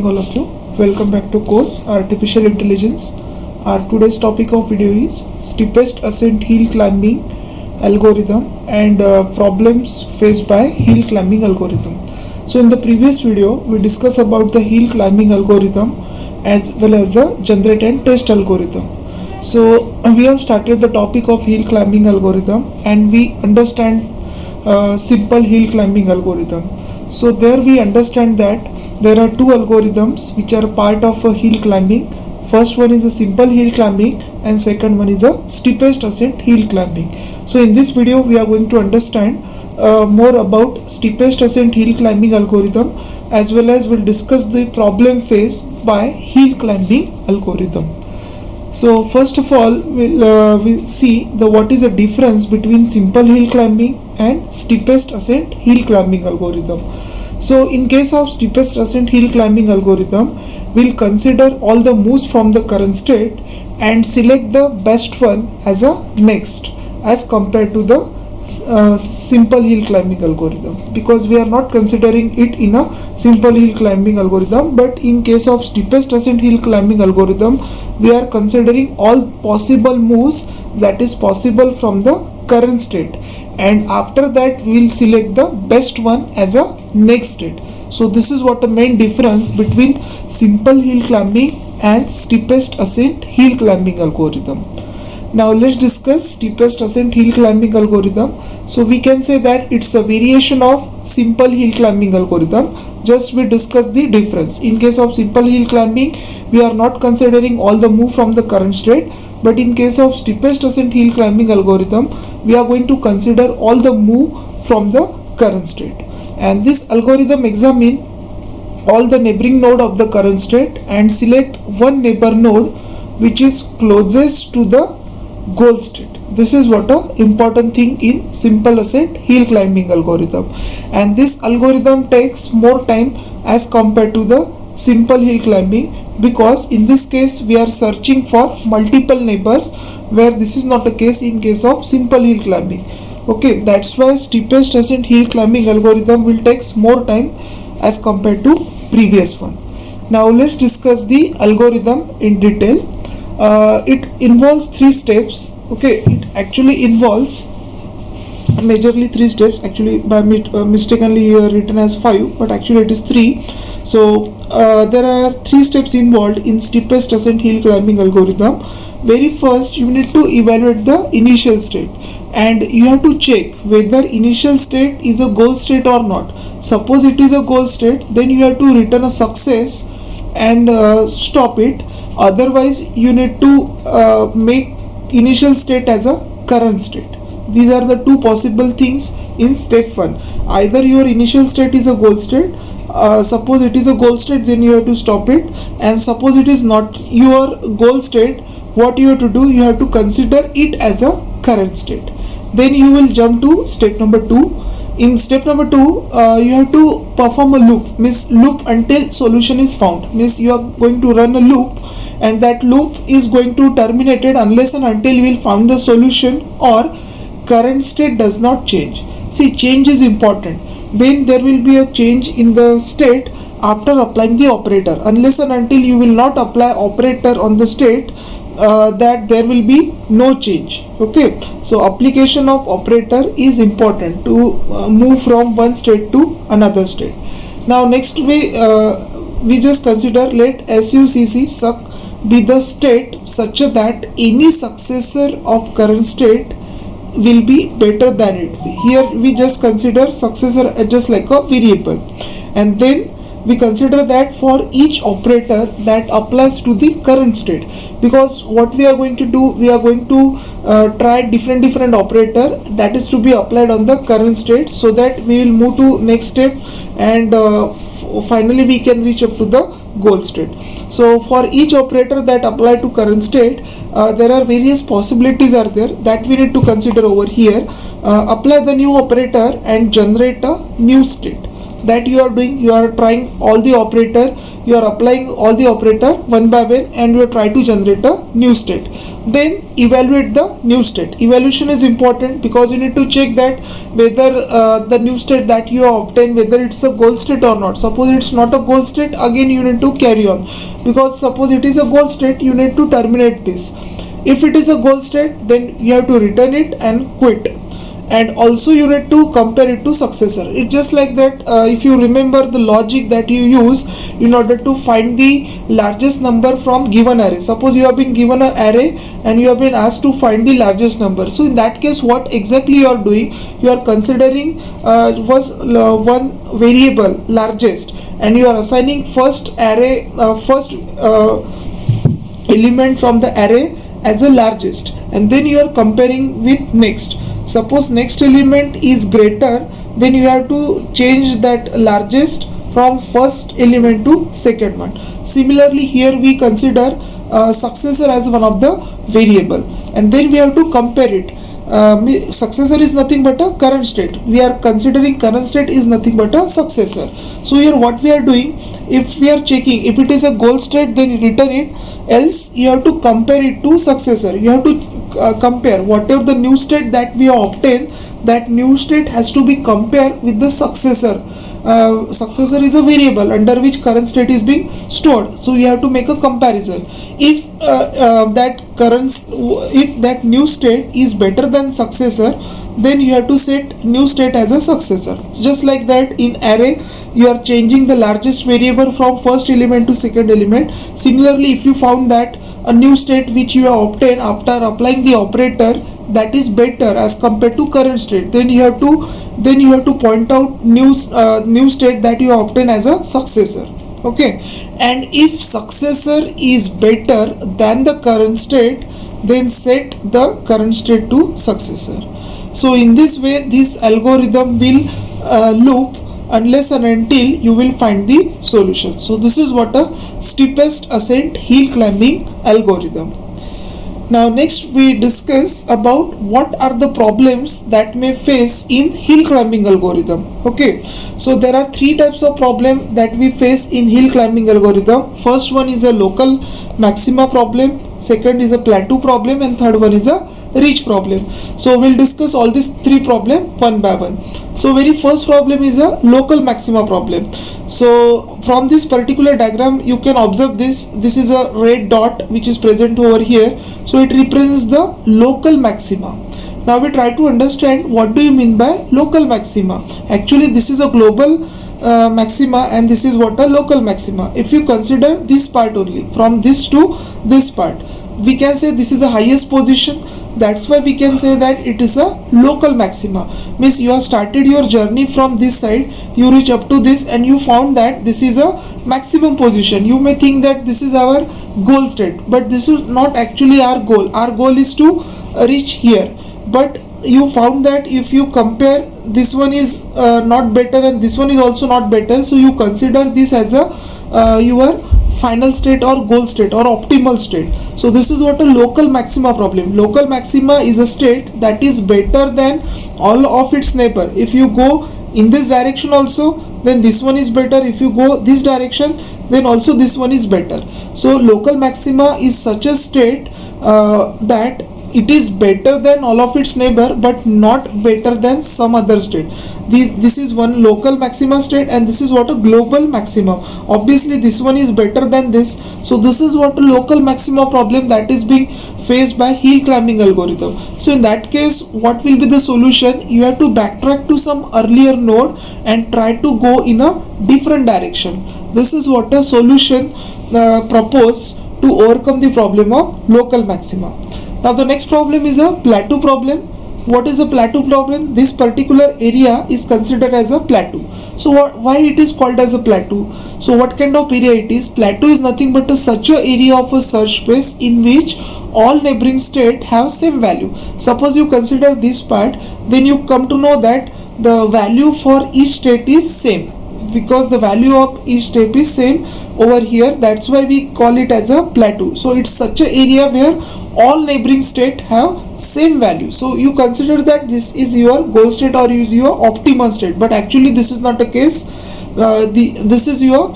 All of you, welcome back to course Artificial Intelligence. Our today's topic of video is steepest ascent hill climbing algorithm and problems faced by hill climbing algorithm. So in the previous video we discussed about the hill climbing algorithm as well as the generate and test algorithm. So we have started the topic of hill climbing algorithm and we understand simple hill climbing algorithm. So there we understand that there are two algorithms which are part of a hill climbing. First one is a simple hill climbing and second one is a steepest ascent hill climbing. So in this video we are going to understand more about steepest ascent hill climbing algorithm as well as we'll discuss the problem faced by hill climbing algorithm. So first of all we'll see what is the difference between simple hill climbing and steepest ascent hill climbing algorithm. So in case of steepest ascent hill climbing algorithm, we'll consider all the moves from the current state and select the best one as a next as compared to the simple hill climbing algorithm, because we are not considering it in a simple hill climbing algorithm, but in case of steepest ascent hill climbing algorithm we are considering all possible moves that is possible from the current state, and after that we will select the best one as a next state. So this is what the main difference between simple hill climbing and steepest ascent hill climbing algorithm. Now let's discuss steepest ascent hill climbing algorithm. So we can say that it's a variation of simple hill climbing algorithm. Just we discuss the difference. In case of simple hill climbing, we are not considering all the move from the current state, but in case of steepest ascent hill climbing algorithm, we are going to consider all the move from the current state. And this algorithm examine all the neighboring node of the current state and select one neighbor node which is closest to the goal state. This is what a important thing in simple ascent hill climbing algorithm, and this algorithm takes more time as compared to the simple hill climbing, because in this case we are searching for multiple neighbors, where this is not the case in case of simple hill climbing. Okay, that's why steepest ascent hill climbing algorithm will takes more time as compared to previous one. Now let's discuss the algorithm in detail. It involves 3 steps. Okay, it actually involves majorly 3 steps. Actually by mistakenly here written as 5, but actually it is 3. So there are 3 steps involved in steepest ascent hill climbing algorithm. Very first you need to evaluate the initial state, and you have to check whether initial state is a goal state or not. Suppose it is a goal state, then you have to return a success and stop it. Otherwise you need to make initial state as a current state. These are the 2 possible things in step 1. Either your initial state is a goal state, suppose it is a goal state, then you have to stop it, and suppose it is not your goal state, what you have to do, you have to consider it as a current state. Then you will jump to step number 2. In step number 2, you have to perform a loop, means loop until solution is found, means you are going to run a loop, and that loop is going to terminate it unless and until you will find the solution or current state does not change. See, change is important. When there will be a change in the state after applying the operator, unless and until you will not apply operator on the state, that there will be no change. Okay, so application of operator is important to move from one state to another state. Now next we just consider let SUCC suck be the state such that any successor of current state will be better than it. Here we just consider successor just like a variable, and then we consider that for each operator that applies to the current state, because what we are going to do, we are going to try different operator that is to be applied on the current state, so that we will move to next step and finally we can reach up to the goal state. So for each operator that apply to current state, there are various possibilities are there that we need to consider over here. Apply the new operator and generate a new state. that you are doing, you are trying all the operator, you are applying all the operator one by one, and you are trying to generate a new state. Then evaluate the new state. Evaluation is important because you need to check that whether the new state that you have obtained, whether it's a goal state or not. Suppose it's not a goal state, again you need to carry on, because suppose it is a goal state, you need to terminate this. If it is a goal state, then you have to return it and quit. And also you need to compare it to successor. It's just like that. If you remember the logic that you use in order to find the largest number from given array. Suppose you have been given an array and you have been asked to find the largest number. So in that case, what exactly you are doing, you are considering one variable largest, and you are assigning first element from the array as a largest, and then you are comparing with next. Suppose next element is greater, then you have to change that largest from first element to second one. Similarly, here we consider successor as one of the variable, and then we have to compare it. Successor is nothing but a current state. We are considering current state is nothing but a successor. So here what we are doing, if we are checking if it is a goal state, then return it, else you have to compare it to successor. You have to compare whatever the new state that we have obtained, that new state has to be compared with the successor. Successor is a variable under which current state is being stored, so you have to make a comparison. If that new state is better than successor, then you have to set new state as a successor. Just like that, in array you are changing the largest variable from first element to second element. Similarly, if you found that a new state which you have obtained after applying the operator, that is better as compared to current state, then you have to point out new state that you have obtained as a successor. Okay, and if successor is better than the current state, then set the current state to successor. So in this way, this algorithm will loop unless and until you will find the solution. So this is what a steepest ascent hill climbing algorithm. Now next we discuss about what are the problems that may face in hill climbing algorithm. Okay, so there are three types of problem that we face in hill climbing algorithm. First one is a local maxima problem, second is a plateau problem, and third one is a reach problem. So we'll discuss all these three problem one by one. So very first problem is a local maxima problem. So from this particular diagram you can observe this is a red dot which is present over here, so it represents the local maxima. Now we try to understand what do you mean by local maxima. Actually this is a global maxima, and this is what a local maxima. If you consider this part only, from this to this part, we can say this is the highest position. That's why we can say that it is a local maxima. Means you have started your journey from this side, you reach up to this, and you found that this is a maximum position. You may think that this is our goal state, but this is not actually our goal. Our goal is to reach here, but you found that if you compare, this one is not better and this one is also not better, so you consider this as a your final state or goal state or optimal state. So this is what a local maxima problem. Local maxima is a state that is better than all of its neighbor. If you go in this direction also, then this one is better. If you go this direction, then also this one is better. So local maxima is such a state that it is better than all of its neighbor but not better than some other state. This is one local maxima state, and this is what a global maximum. Obviously this one is better than this, so this is what a local maxima problem that is being faced by hill climbing algorithm. So in that case, what will be the solution? You have to backtrack to some earlier node and try to go in a different direction. This is what a solution proposed to overcome the problem of local maxima. Now the next problem is a plateau problem. What is a plateau problem? This particular area is considered as a plateau. So why it is called as a plateau? So what kind of area it is? Plateau is nothing but such a area of a search space in which all neighboring state have same value. Suppose you consider this part, then you come to know that the value for each state is same, because the value of each state is same over here. That's why we call it as a plateau. So it's such an area where all neighboring state have same value. So you consider that this is your goal state or is your optimal state, but actually this is not the case. this is your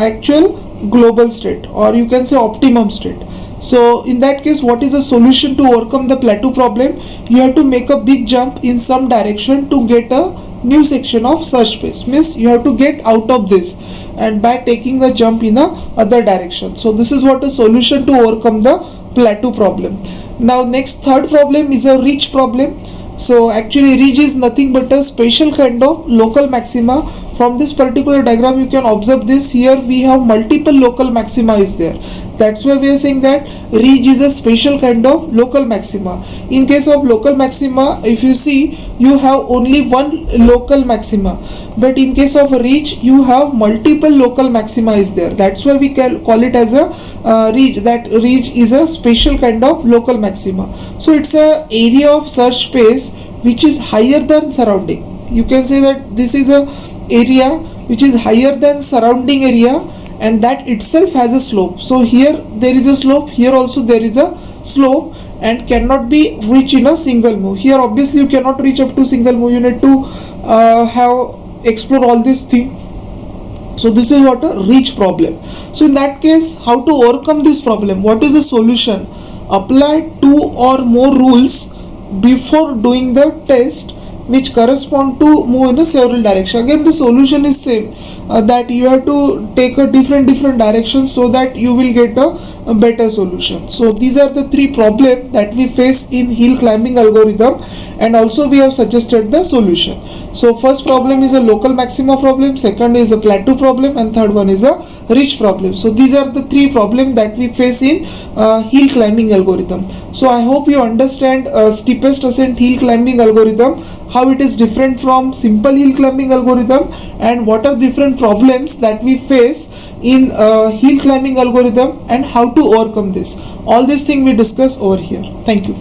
actual global state, or you can say optimum state. So in that case, what is the solution to overcome the plateau problem? You have to make a big jump in some direction to get a new section of search space. Means you have to get out of this, and by taking a jump in a other direction. So this is what a solution to overcome the plateau problem. Now next, third problem is a reach problem. So actually reach is nothing but a special kind of local maxima. From this particular diagram you can observe this, here we have multiple local maxima is there. That's why we are saying that reach is a special kind of local maxima. In case of local maxima, if you see, you have only one local maxima, but in case of reach you have multiple local maxima is there. That's why we call it as a reach. That reach is a special kind of local maxima. So it's a area of search space which is higher than surrounding. You can say that this is a area which is higher than surrounding area, and that itself has a slope. So here there is a slope, here also there is a slope, and cannot be reached in a single move. Here obviously you cannot reach up to single move, you need to explore all these things. So this is what a reach problem. So in that case, how to overcome this problem? What is the solution? Apply 2 or more rules before doing the test which correspond to move in a several direction. Again the solution is same, that you have to take a different directions so that you will get a better solution. So these are the 3 problems that we face in hill climbing algorithm, and also we have suggested the solution. So first problem is a local maxima problem, second is a plateau problem, and third one is a reach problem. So these are the 3 problems that we face in hill climbing algorithm. So I hope you understand steepest ascent hill climbing algorithm, how it is different from simple hill climbing algorithm, and what are different problems that we face in hill climbing algorithm, and how to overcome this. All these things we discuss over here. Thank you.